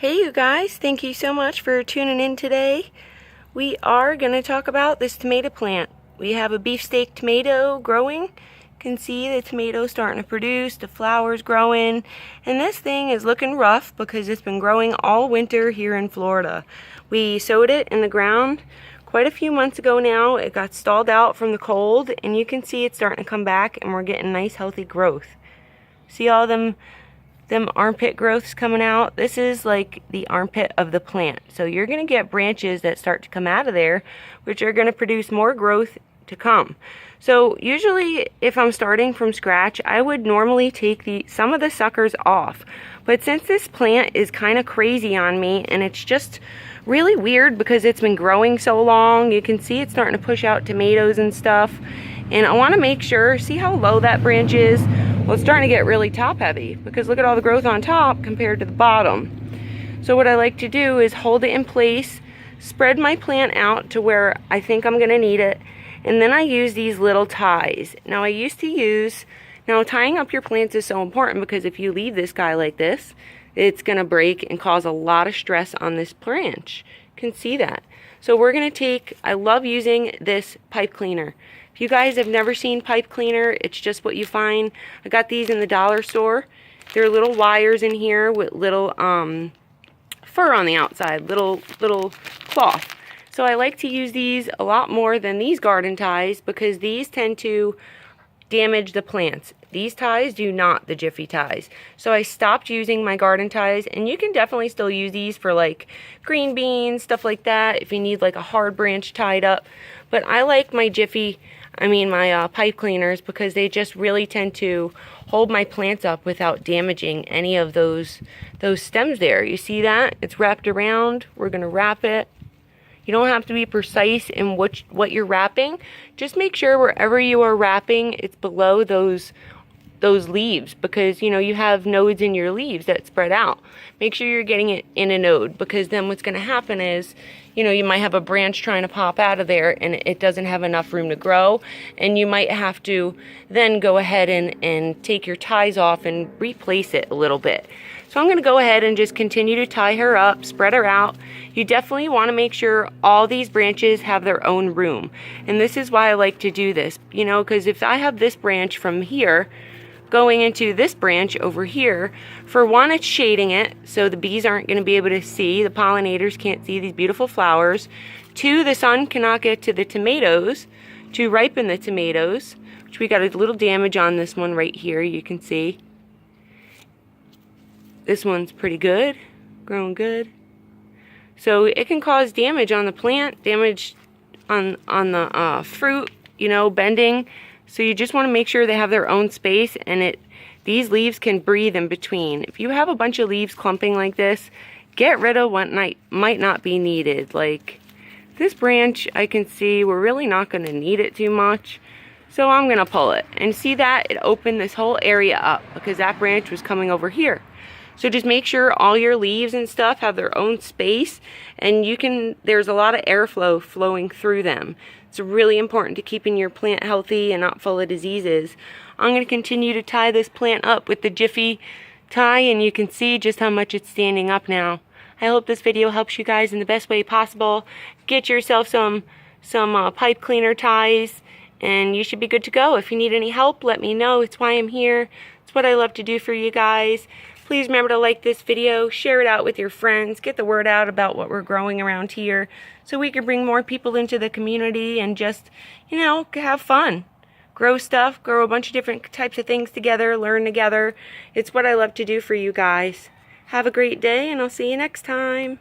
Hey you guys, thank you so much for tuning in today. We are going to talk about this tomato plant. We have a beefsteak tomato growing. You can see the tomato starting to produce, the flowers growing, and this thing is looking rough because it's been growing all winter here in Florida. We sowed it in the ground quite a few months ago now. It got stalled out from the cold, and you can see it's starting to come back and we're getting nice healthy growth. See all them armpit growths coming out? This is like the armpit of the plant. So you're going to get branches that start to come out of there, which are going to produce more growth to come. So usually if I'm starting from scratch, I would normally take some of the suckers off. But since this plant is kind of crazy on me and it's just really weird because it's been growing so long, you can see it's starting to push out tomatoes and stuff. And I want to make sure, see how low that branch is? Well, it's starting to get really top heavy because look at all the growth on top compared to the bottom. So what I like to do is hold it in place, spread my plant out to where I think I'm going to need it, and then I use these little ties. Now tying up your plants is so important because if you leave this guy like this, it's going to break and cause a lot of stress on this branch. You can see that. So we're going to take, I love using this pipe cleaner. If you guys have never seen pipe cleaner, it's just what you find. I got these in the dollar store. There are little wires in here with little fur on the outside, little cloth. So I like to use these a lot more than these garden ties because these tend to damage the plants. These ties do not, the Jiffy ties. So I stopped using my garden ties, and you can definitely still use these for like green beans, stuff like that, if you need like a hard branch tied up. But I like my my pipe cleaners because they just really tend to hold my plants up without damaging any of those stems there. You see that? It's wrapped around. We're going to wrap it. You don't have to be precise in what you're wrapping. Just make sure wherever you are wrapping, it's below those leaves because, you have nodes in your leaves that spread out. Make sure you're getting it in a node because then what's going to happen is, you might have a branch trying to pop out of there and it doesn't have enough room to grow, and you might have to then go ahead and take your ties off and replace it a little bit. So I'm going to go ahead and just continue to tie her up, spread her out. You definitely want to make sure all these branches have their own room. And this is why I like to do this, because if I have this branch from here going into this branch over here, for one, it's shading it, so the bees aren't going to be able to see, the pollinators can't see these beautiful flowers. Two, the sun cannot get to the tomatoes to ripen the tomatoes, which we got a little damage on this one right here, you can see. This one's pretty good, growing good. So it can cause damage on the plant, damage on the fruit, bending. So you just want to make sure they have their own space, and these leaves can breathe in between. If you have a bunch of leaves clumping like this, get rid of what might not be needed. Like this branch, I can see we're really not going to need it too much. So I'm going to pull it. And see that? It opened this whole area up because that branch was coming over here. So just make sure all your leaves and stuff have their own space, and there's a lot of airflow flowing through them. It's really important to keeping your plant healthy and not full of diseases. I'm going to continue to tie this plant up with the Jiffy tie, and you can see just how much it's standing up now. I hope this video helps you guys in the best way possible. Get yourself some pipe cleaner ties, and you should be good to go. If you need any help, let me know. It's why I'm here. It's what I love to do for you guys. Please remember to like this video, share it out with your friends, get the word out about what we're growing around here so we can bring more people into the community and just, have fun. Grow stuff, grow a bunch of different types of things together, learn together. It's what I love to do for you guys. Have a great day, and I'll see you next time.